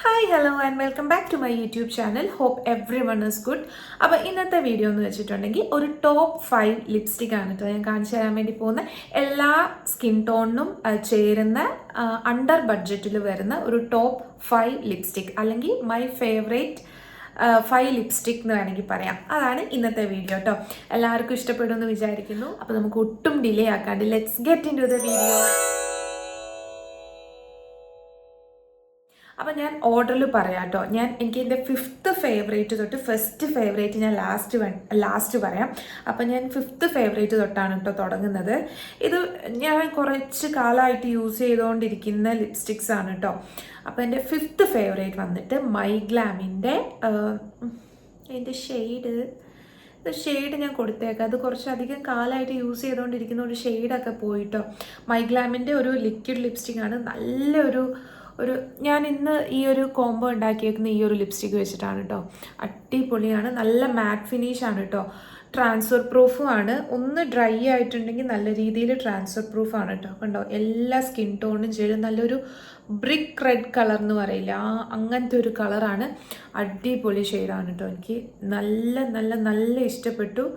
Hi hello and welcome back to my YouTube channel. Hope everyone is good. അപ്പോൾ ഇന്നത്തെ video എന്ന് വെച്ചിട്ടുണ്ടെങ്കിൽ ഒരു ടോപ്പ് 5 ലിപ്സ്റ്റിക് ആണ് കേട്ടോ ഞാൻ കാണിച്ചു തരാൻ വേണ്ടി പോകുന്ന. എല്ലാ സ്കിൻ ടോണിനും ചേരുന്ന അണ്ടർ ബഡ്ജറ്റിൽ വരുന്ന ഒരു ടോപ്പ് 5 ലിപ്സ്റ്റിക്, അല്ലെങ്കിൽ മൈ ഫേവറേറ്റ് 5 ലിപ്സ്റ്റിക് എന്ന് വേണമെങ്കിൽ പറയാം. അതാണ് ഇന്നത്തെ വീഡിയോ കേട്ടോ. എല്ലാവർക്കും ഇഷ്ടപ്പെടുമെന്ന് വിചാരിക്കുന്നു. അപ്പോൾ നമുക്ക് ഒട്ടും ഡിലേ ആക്കാണ്ട് let's get into the video. അപ്പോൾ ഞാൻ ഓർഡറിൽ പറയാം കേട്ടോ. എനിക്ക് എൻ്റെ 5th ഫേവറേറ്റ് തൊട്ട് ഫസ്റ്റ് ഫേവറേറ്റ് ഞാൻ ലാസ്റ്റ് പറയാം. അപ്പോൾ ഞാൻ 5th ഫേവറേറ്റ് തൊട്ടാണ് കേട്ടോ തുടങ്ങുന്നത്. ഇത് ഞാൻ കുറച്ച് കാലമായിട്ട് യൂസ് ചെയ്തുകൊണ്ടിരിക്കുന്ന ലിപ്സ്റ്റിക്സ് ആണ് കേട്ടോ. അപ്പോൾ എൻ്റെ 5th ഫേവറേറ്റ് വന്നിട്ട് മൈഗ്ലാമിൻ്റെ എൻ്റെ ഷെയ്ഡ് ഞാൻ കൊടുത്തേക്കാം. അത് കുറച്ചധികം കാലമായിട്ട് യൂസ് ചെയ്തുകൊണ്ടിരിക്കുന്ന ഒരു ഷെയ്ഡൊക്കെ പോയിട്ടോ. മൈഗ്ലാമിൻ്റെ ഒരു ലിക്വിഡ് ലിപ്സ്റ്റിക് ആണ്. നല്ലൊരു ഞാൻ ഇന്ന് ഈ ഒരു കോംബോ ഉണ്ടാക്കിയേക്കുന്ന ഈ ഒരു ലിപ്സ്റ്റിക് വെച്ചിട്ടാണ് കേട്ടോ. അടിപൊളിയാണ്, നല്ല മാറ്റ് ഫിനിഷ് ആണ് കേട്ടോ. ട്രാൻസ്ഫർ പ്രൂഫും ആണ്. ഒന്ന് ഡ്രൈ ആയിട്ടുണ്ടെങ്കിൽ നല്ല രീതിയിൽ ട്രാൻസ്ഫർ പ്രൂഫ് ആണ് കേട്ടോ. കണ്ടോ, എല്ലാ സ്കിൻ ടോണും ചേരും. നല്ലൊരു ബ്രിക്ക് റെഡ് കളർ എന്ന് പറയില്ല, അങ്ങനത്തെ ഒരു കളറാണ്. അടിപൊളി ഷെയ്ഡാണ് കേട്ടോ. എനിക്ക് നല്ല നല്ല നല്ല ഇഷ്ടപ്പെട്ടു.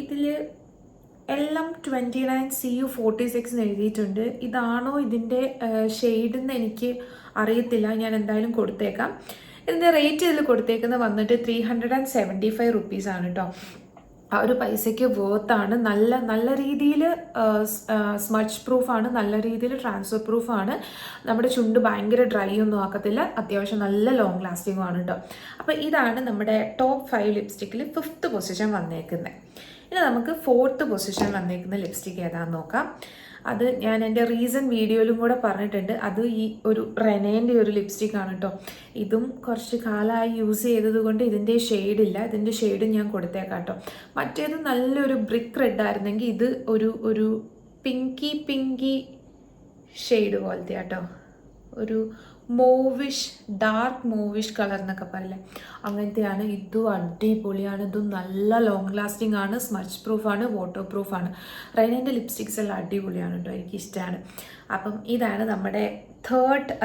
ഇതിൽ എല്ലാം 29 CU 46 എന്ന് എഴുതിയിട്ടുണ്ട്. ഇതാണോ ഇതിൻ്റെ ഷെയ്ഡ് എന്ന് എനിക്ക് അറിയത്തില്ല. ഞാൻ എന്തായാലും കൊടുത്തേക്കാം. ഇതിൻ്റെ റേറ്റ് ഇതിൽ കൊടുത്തേക്കുന്നത് വന്നിട്ട് 375 റുപ്പീസാണ് കേട്ടോ. ആ ഒരു പൈസയ്ക്ക് വേർത്താണ്. നല്ല നല്ല രീതിയിൽ സ്മച്ച് പ്രൂഫാണ്, നല്ല രീതിയിൽ ട്രാൻസ്ഫർ പ്രൂഫാണ്. നമ്മുടെ ചുണ്ട് ഭയങ്കര ഡ്രൈ ഒന്നും ആക്കത്തില്ല. അത്യാവശ്യം നല്ല ലോങ് ലാസ്റ്റിങ്ങും ആണ് കേട്ടോ. അപ്പോൾ ഇതാണ് നമ്മുടെ ടോപ്പ് 5 ലിപ്സ്റ്റിക്കിൽ 5th പൊസിഷൻ വന്നേക്കുന്നത്. ഇനി നമുക്ക് 4th പൊസിഷൻ വന്നേക്കുന്ന ലിപ്സ്റ്റിക് ഏതാണെന്ന് നോക്കാം. അത് ഞാൻ എൻ്റെ റീസെൻറ്റ് വീഡിയോയിലും കൂടെ പറഞ്ഞിട്ടുണ്ട്. അത് ഈ ഒരു റെനേൻ്റെ ഒരു ലിപ്സ്റ്റിക് ആണ് കേട്ടോ. ഇതും കുറച്ച് കാലമായി യൂസ് ചെയ്തത് കൊണ്ട് ഇതിൻ്റെ ഷെയ്ഡില്ല. ഇതിൻ്റെ ഷെയ്ഡ് ഞാൻ കൊടുത്തേക്കാം കേട്ടോ. മറ്റേത് നല്ലൊരു ബ്രിക്ക് റെഡ് ആയിരുന്നെങ്കിൽ ഇത് ഒരു പിങ്കി ഷെയ്ഡ് പോലത്തെ കേട്ടോ. ഒരു മൂവിഷ്, ഡാർക്ക് മൂവിഷ് കളർ എന്നൊക്കെ പറയില്ലേ, അങ്ങനത്തെയാണ്. ഇതും അടിപൊളിയാണ്. ഇതും നല്ല ലോങ് ലാസ്റ്റിംഗ് ആണ്, സ്മച്ച് പ്രൂഫാണ്, വാട്ടർ പ്രൂഫാണ്. റൈനൻ്റെ ലിപ്സ്റ്റിക്സ് എല്ലാം അടിപൊളിയാണ് കേട്ടോ, എനിക്കിഷ്ടമാണ്. അപ്പം ഇതാണ് നമ്മുടെ 4th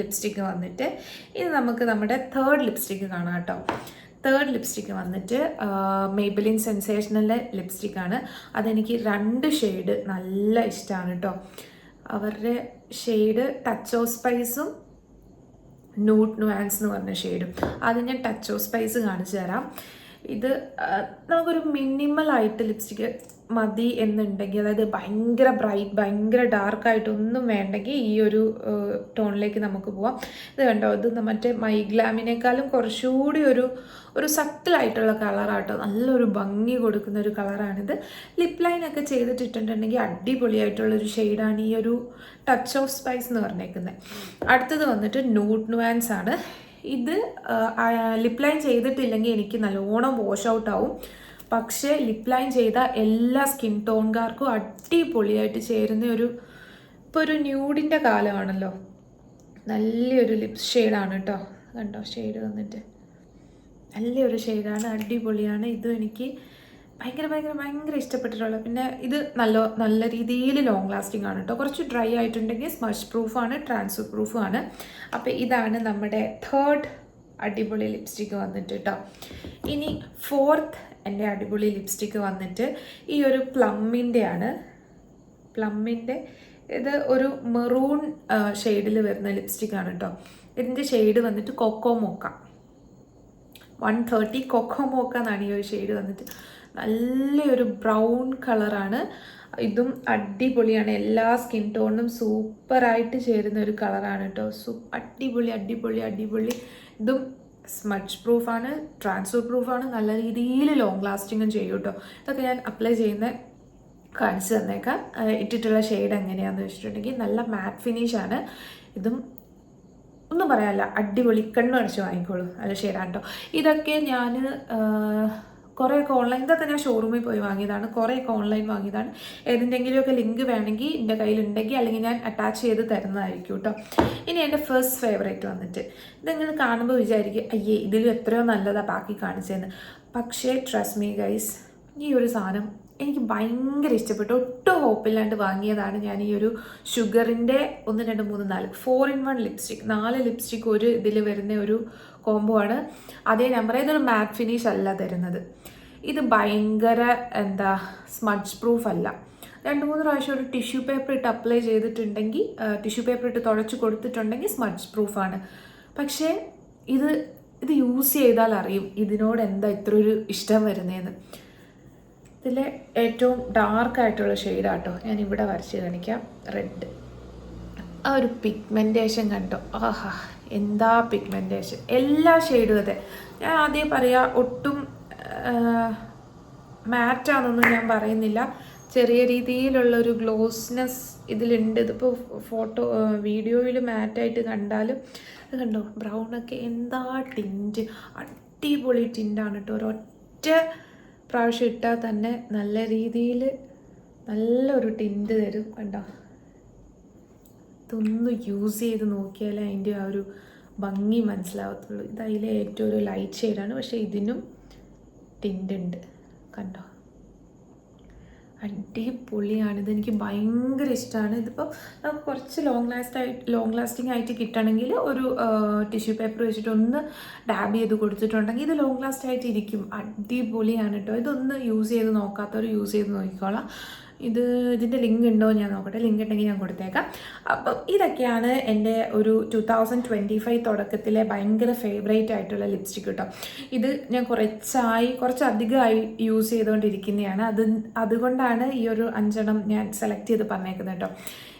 ലിപ്സ്റ്റിക്ക് വന്നിട്ട്. ഇനി നമുക്ക് നമ്മുടെ 3rd ലിപ്സ്റ്റിക്ക് കാണാം കേട്ടോ. 3rd ലിപ്സ്റ്റിക്ക് വന്നിട്ട് മേബിലിൻ സെൻസേഷണലിലെ ലിപ്സ്റ്റിക്കാണ്. അതെനിക്ക് 2 ഷെയ്ഡ് നല്ല ഇഷ്ടമാണ് കേട്ടോ. അവരുടെ shade touch of സ്പൈസും nude nuance എന്ന് പറഞ്ഞ ഷെയ്ഡും. അത് ഞാൻ ടച്ച് ഓഫ് സ്പൈസ് കാണിച്ചു തരാം. ഇത് നമുക്കൊരു മിനിമലായിട്ട് ലിപ്സ്റ്റിക്ക് മതി എന്നുണ്ടെങ്കിൽ, അതായത് ഭയങ്കര ബ്രൈറ്റ് ഭയങ്കര ഡാർക്കായിട്ടൊന്നും വേണ്ടെങ്കിൽ ഈ ഒരു ടോണിലേക്ക് നമുക്ക് പോവാം. ഇത് കണ്ടോ, ഇത് മറ്റേ മൈഗ്ലാമിനേക്കാളും കുറച്ചുകൂടി ഒരു സട്ടിലായിട്ടുള്ള കളറാട്ടോ. നല്ലൊരു ഭംഗി കൊടുക്കുന്ന ഒരു കളറാണിത്. ലിപ് ലൈനൊക്കെ ചെയ്തിട്ടുണ്ടെങ്കിൽ അടിപൊളിയായിട്ടുള്ളൊരു ഷെയ്ഡാണ് ഈ ഒരു ടച്ച് ഓഫ് സ്പൈസ് എന്ന് പറഞ്ഞേക്കുന്നത്. അടുത്തത് വന്നിട്ട് ന്യൂഡ് നുവാൻസ് ആണ്. ഇത് ലിപ് ലൈൻ ചെയ്തിട്ടില്ലെങ്കിൽ എനിക്ക് നല്ലോണം വാഷ് ഔട്ട് ആവും. പക്ഷേ ലിപ് ലൈൻ ചെയ്ത എല്ലാ സ്കിൻ ടോൺകാർക്കും അടിപൊളിയായിട്ട് ചേരുന്ന ഇപ്പോൾ ഒരു ന്യൂഡിൻ്റെ കാലമാണല്ലോ. നല്ലൊരു ലിപ് ഷെയ്ഡാണ് കേട്ടോ. കണ്ടോ, ഷെയ്ഡ് വന്നിട്ട് നല്ലൊരു ഷെയ്ഡാണ്, അടിപൊളിയാണ്. ഇതും എനിക്ക് ഭയങ്കര ഇഷ്ടപ്പെട്ടിട്ടുള്ളത്. പിന്നെ ഇത് നല്ല രീതിയിൽ ലോങ് ലാസ്റ്റിംഗ് ആണ് കേട്ടോ. കുറച്ച് ഡ്രൈ ആയിട്ടുണ്ടെങ്കിൽ സ്മച്ച് പ്രൂഫാണ്, ട്രാൻസ്ഫർ പ്രൂഫാണ്. അപ്പോൾ ഇതാണ് നമ്മുടെ 3rd അടിപൊളി ലിപ്സ്റ്റിക്ക് വന്നിട്ട് കേട്ടോ. ഇനി 4th എൻ്റെ അടിപൊളി ലിപ്സ്റ്റിക്ക് വന്നിട്ട് ഈ ഒരു പ്ലമ്മിൻ്റെ ആണ്. ഇത് ഒരു മെറൂൺ ഷെയ്ഡിൽ വരുന്ന ലിപ്സ്റ്റിക്കാണ് കേട്ടോ. ഇതിൻ്റെ ഷെയ്ഡ് വന്നിട്ട് കൊക്കോ മോക്ക 130 കൊക്കോ മോക്ക എന്നാണ് ഈ ഒരു ഷെയ്ഡ് വന്നിട്ട്. നല്ലൊരു ബ്രൗൺ കളറാണ്. ഇതും അടിപൊളിയാണ്. എല്ലാ സ്കിൻ ടോണിനും സൂപ്പറായിട്ട് ചേരുന്ന ഒരു കളറാണ് കേട്ടോ. അടിപൊളി. ഇതും സ്മച്ച് പ്രൂഫാണ്, ട്രാൻസ്ഫർ പ്രൂഫാണ്, നല്ല രീതിയിൽ ലോങ് ലാസ്റ്റിങ്ങും ചെയ്യും കേട്ടോ. ഇതൊക്കെ ഞാൻ അപ്ലൈ കാണിച്ചു തന്നേക്കാം. ഇട്ടിട്ടുള്ള ഷെയ്ഡ് എങ്ങനെയാണെന്ന് വെച്ചിട്ടുണ്ടെങ്കിൽ നല്ല മാറ്റ് ഫിനിഷാണ്. ഇതും ഒന്നും പറയാനില്ല, അടിപൊളി. കണ്ണു അടിച്ച് വാങ്ങിക്കോളൂ, നല്ല ഷെയ്ഡാണ് കേട്ടോ. ഇതൊക്കെ ഞാൻ കുറേയൊക്കെ ഓൺലൈൻ, ഇതൊക്കെ ഞാൻ ഷോറൂമിൽ പോയി വാങ്ങിയതാണ്, കുറേയൊക്കെ ഓൺലൈൻ വാങ്ങിയതാണ്. ഏതിൻ്റെങ്കിലുമൊക്കെ ലിങ്ക് വേണമെങ്കിൽ എൻ്റെ കയ്യിലുണ്ടെങ്കിൽ അല്ലെങ്കിൽ ഞാൻ അറ്റാച്ച് ചെയ്ത് തരുന്നതായിരിക്കും കേട്ടോ. ഇനി എൻ്റെ ഫസ്റ്റ് ഫേവറേറ്റ് വന്നിട്ട് ഇതെങ്ങനെ കാണുമ്പോൾ വിചാരിക്കും, അയ്യേ ഇതിലും എത്രയോ നല്ലതാണ് ബാക്കി കാണിച്ചതെന്ന്. പക്ഷേ ട്രസ്റ്റ് മീ ഗൈസ്, ഈ ഒരു സാധനം എനിക്ക് ഭയങ്കര ഇഷ്ടപ്പെട്ടു. ഒട്ടും ഹോപ്പില്ലാണ്ട് വാങ്ങിയതാണ് ഞാൻ ഈ ഒരു ഷുഗറിൻ്റെ 1 2 3 4 4-in-1 ലിപ്സ്റ്റിക്. 4 ലിപ്സ്റ്റിക് ഒരു ഇതിൽ വരുന്ന ഒരു കോംബോ ആണ്. അതേ നമ്പർ. ഇതൊരു മാറ്റ് ഫിനിഷ് അല്ല തരുന്നത്. ഇത് ഭയങ്കര എന്താ സ്മഡ്ജ് പ്രൂഫ് അല്ല. 2-3 പ്രാവശ്യം ഒരു ടിഷ്യൂ പേപ്പർ ഇട്ട് അപ്ലൈ ചെയ്തിട്ടുണ്ടെങ്കിൽ, ടിഷ്യൂ പേപ്പർ ഇട്ട് തുടച്ച് കൊടുത്തിട്ടുണ്ടെങ്കിൽ സ്മഡ്ജ് പ്രൂഫാണ്. പക്ഷേ ഇത് യൂസ് ചെയ്താൽ അറിയും ഇതിനോട് എന്താ ഇത്ര ഒരു ഇഷ്ടം വരുന്നതെന്ന്. ഇതിലെ ഏറ്റവും ഡാർക്കായിട്ടുള്ള ഷെയ്ഡാട്ടോ ഞാൻ ഇവിടെ വരച്ച് കാണിക്കാം. റെഡ്. ആ ഒരു പിഗ്മെൻറ്റേഷൻ കണ്ടോ? ആഹാ, എന്താ പിഗ്മെൻറ്റേഷൻ! എല്ലാ ഷെയ്ഡും അതെ. ഞാൻ ആദ്യം പറയാം, ഒട്ടും മാറ്റാണെന്നൊന്നും ഞാൻ പറയുന്നില്ല. ചെറിയ രീതിയിലുള്ളൊരു ഗ്ലോസ്നെസ് ഇതിലുണ്ട്. ഇതിപ്പോൾ വീഡിയോയിൽ മാറ്റായിട്ട് കണ്ടാലും ഇത് കണ്ടോ, ബ്രൗണൊക്കെ എന്താ ടിൻറ്റ്! അടിപൊളി ടിൻറ്റാണ് കേട്ടോ. ഒരൊറ്റ പ്രാവശ്യം ഇട്ടാൽ തന്നെ നല്ല രീതിയിൽ നല്ലൊരു ടിൻറ്റ് തരും കണ്ടോ. ഇതൊന്ന് യൂസ് ചെയ്ത് നോക്കിയാലേ അതിൻ്റെ ആ ഒരു ഭംഗി മനസ്സിലാവത്തുള്ളൂ. ഇത് അതിലെ ഏറ്റവും ഒരു ലൈറ്റ് ഷെയ്ഡാണ്, പക്ഷേ ഇതിനും ടിൻറ്റ് ഉണ്ട് കണ്ടോ. അടിപൊളിയാണ്. ഇതെനിക്ക് ഭയങ്കര ഇഷ്ടമാണ്. ഇതിപ്പോൾ നമുക്ക് കുറച്ച് ലോങ് ലാസ്റ്റിംഗ് ആയിട്ട് കിട്ടണമെങ്കിൽ ഒരു ടിഷ്യൂ പേപ്പർ വെച്ചിട്ട് ഒന്ന് ഡാബ് ചെയ്ത് കൊടുത്തിട്ടുണ്ടെങ്കിൽ ഇത് ലോങ് ലാസ്റ്റ് ആയിട്ട് ഇരിക്കും. അടിപൊളിയാണ് കേട്ടോ. ഇതൊന്ന് യൂസ് ചെയ്ത് നോക്കാത്തവർ യൂസ് ചെയ്ത് നോക്കിക്കോളാം. ഇതിൻ്റെ ലിങ്ക് ഉണ്ടോ ഞാൻ നോക്കട്ടെ. ലിങ്ക് ഉണ്ടെങ്കിൽ ഞാൻ കൊടുത്തേക്കാം. അപ്പം ഇതൊക്കെയാണ് എൻ്റെ ഒരു 2025 തുടക്കത്തിലെ ഭയങ്കര ഫേവറേറ്റ് ആയിട്ടുള്ള ലിപ്സ്റ്റിക് കേട്ടോ. ഇത് ഞാൻ കുറച്ചധികമായി യൂസ് ചെയ്തുകൊണ്ടിരിക്കുന്നതാണ്. അതുകൊണ്ടാണ് ഈ ഒരു 5 ഞാൻ സെലക്ട് ചെയ്ത് പറഞ്ഞേക്കുന്നത് കേട്ടോ.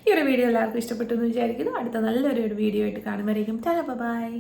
ഈ ഒരു വീഡിയോ എല്ലാവർക്കും ഇഷ്ടപ്പെട്ടു എന്ന് വിചാരിക്കുന്നു. അടുത്ത നല്ലൊരു വീഡിയോ ആയിട്ട് കാണുമ്പോഴേക്കും ബൈ.